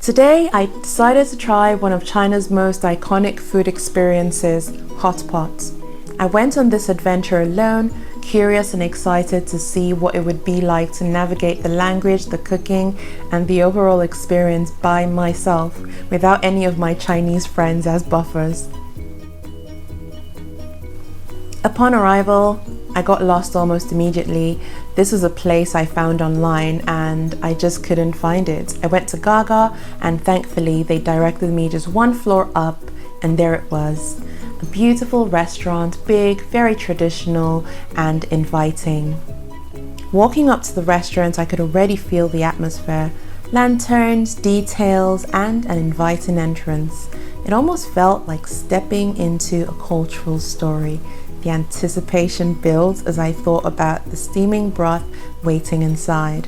Today, I decided to try one of China's most iconic food experiences, Hotpot. I went on this adventure alone, curious and excited to see what it would be like to navigate the language, the cooking, and the overall experience by myself, without any of my Chinese friends as buffers. Upon arrival, I got lost almost immediately. This was a place I found online and I just couldn't find it. I went to Gaga and thankfully they directed me just one floor up and there it was. A beautiful restaurant, big, very traditional and inviting. Walking up to the restaurant, I could already feel the atmosphere. Lanterns, details, and an inviting entrance. It almost felt like stepping into a cultural story. The anticipation builds as I thought about the steaming broth waiting inside.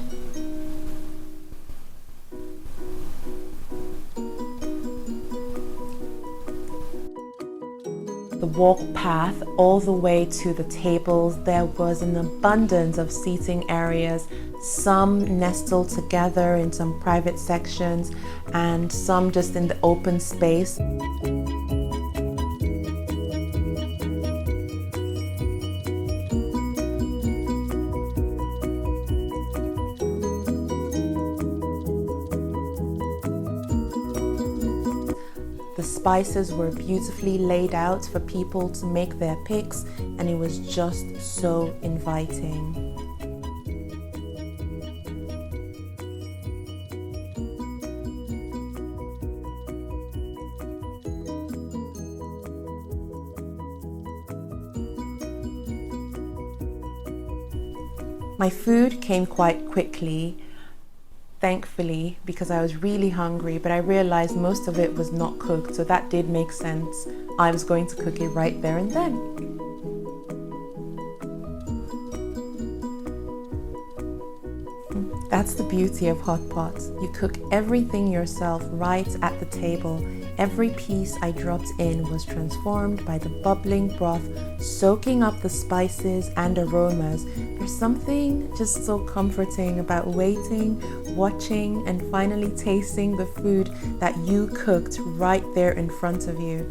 The walk path all the way to the tables, there was an abundance of seating areas, some nestled together in some private sections and some just in the open space. The spices were beautifully laid out for people to make their picks, and it was just so inviting. My food came quite quickly. Thankfully, because I was really hungry, but I realized most of it was not cooked, so that did make sense. I was going to cook it right there and then. That's the beauty of Hotpot. You cook everything yourself right at the table. Every piece I dropped in was transformed by the bubbling broth, soaking up the spices and aromas. There's something just so comforting about waiting, watching, and finally tasting the food that you cooked right there in front of you.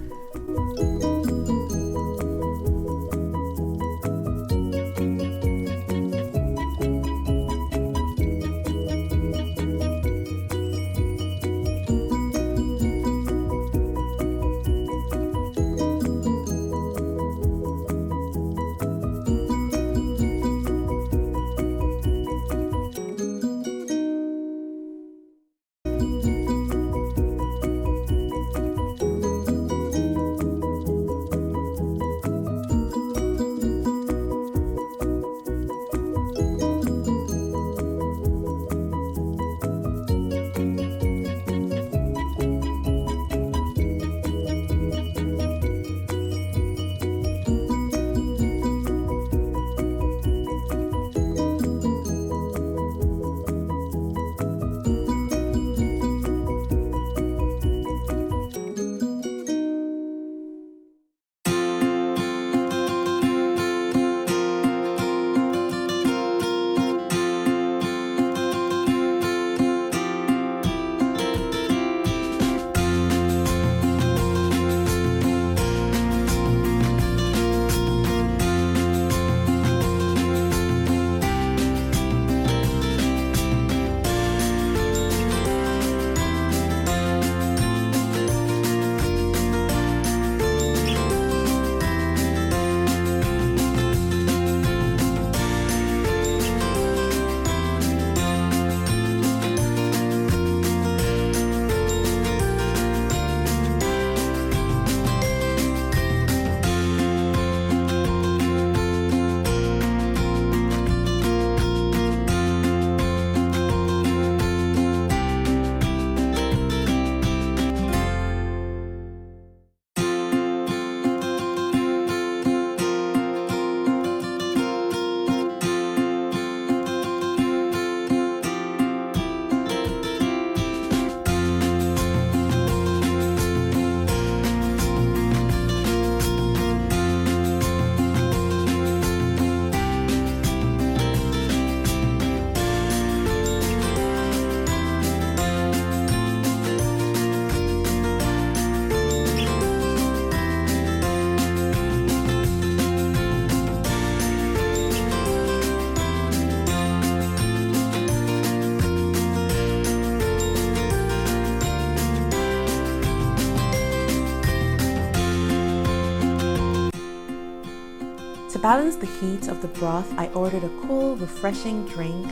To balance the heat of the broth, I ordered a cool, refreshing drink,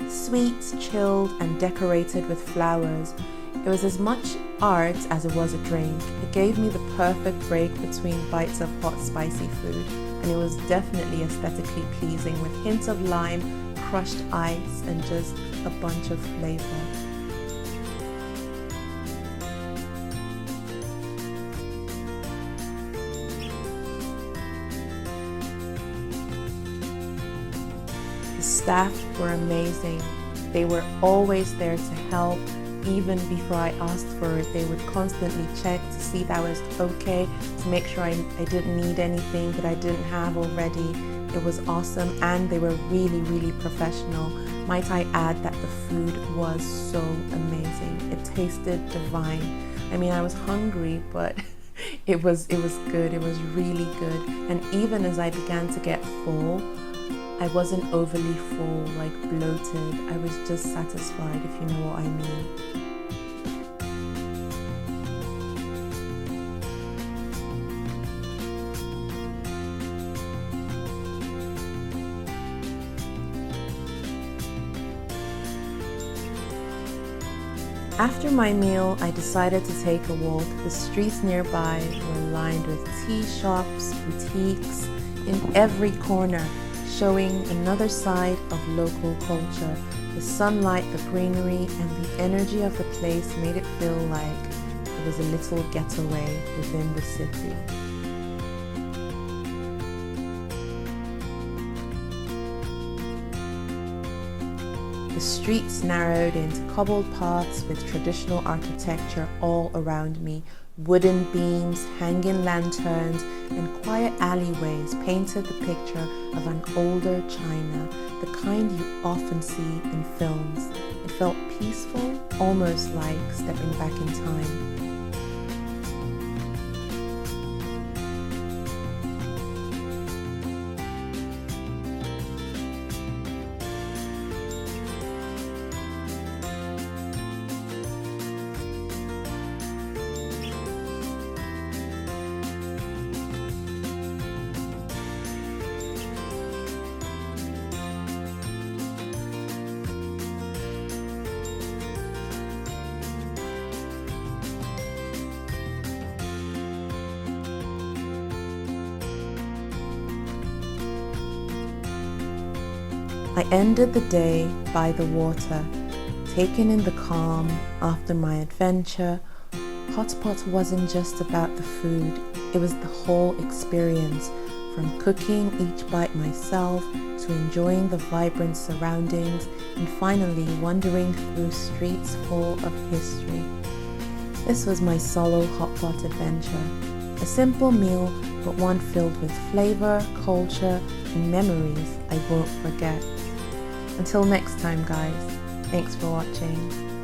sweet, chilled, and decorated with flowers. It was as much art as it was a drink. It gave me the perfect break between bites of hot, spicy food, and it was definitely aesthetically pleasing with hints of lime, crushed ice, and just a bunch of flavor. The staff were amazing. They were always there to help. Even before I asked for it, they would constantly check to see that I was okay, to make sure I didn't need anything that I didn't have already. It was awesome, and they were really, really professional. Might I add that the food was so amazing. It tasted divine. I mean, I was hungry, but it was good. It was really good. And even as I began to get full, I wasn't overly full, like bloated. I was just satisfied, if you know what I mean. After my meal, I decided to take a walk. The streets nearby were lined with tea shops, boutiques, in every corner, showing another side of local culture. The sunlight, the greenery, and the energy of the place made it feel like it was a little getaway within the city. The streets narrowed into cobbled paths with traditional architecture all around me. Wooden beams, hanging lanterns, and quiet alleyways painted the picture of an older China, the kind you often see in films. It felt peaceful, almost like stepping back in time. I ended the day by the water, taking in the calm after my adventure. Hotpot wasn't just about the food, it was the whole experience, from cooking each bite myself to enjoying the vibrant surroundings and finally wandering through streets full of history. This was my solo Hotpot adventure, a simple meal but one filled with flavor, culture, and memories I won't forget. Until next time, guys, thanks for watching.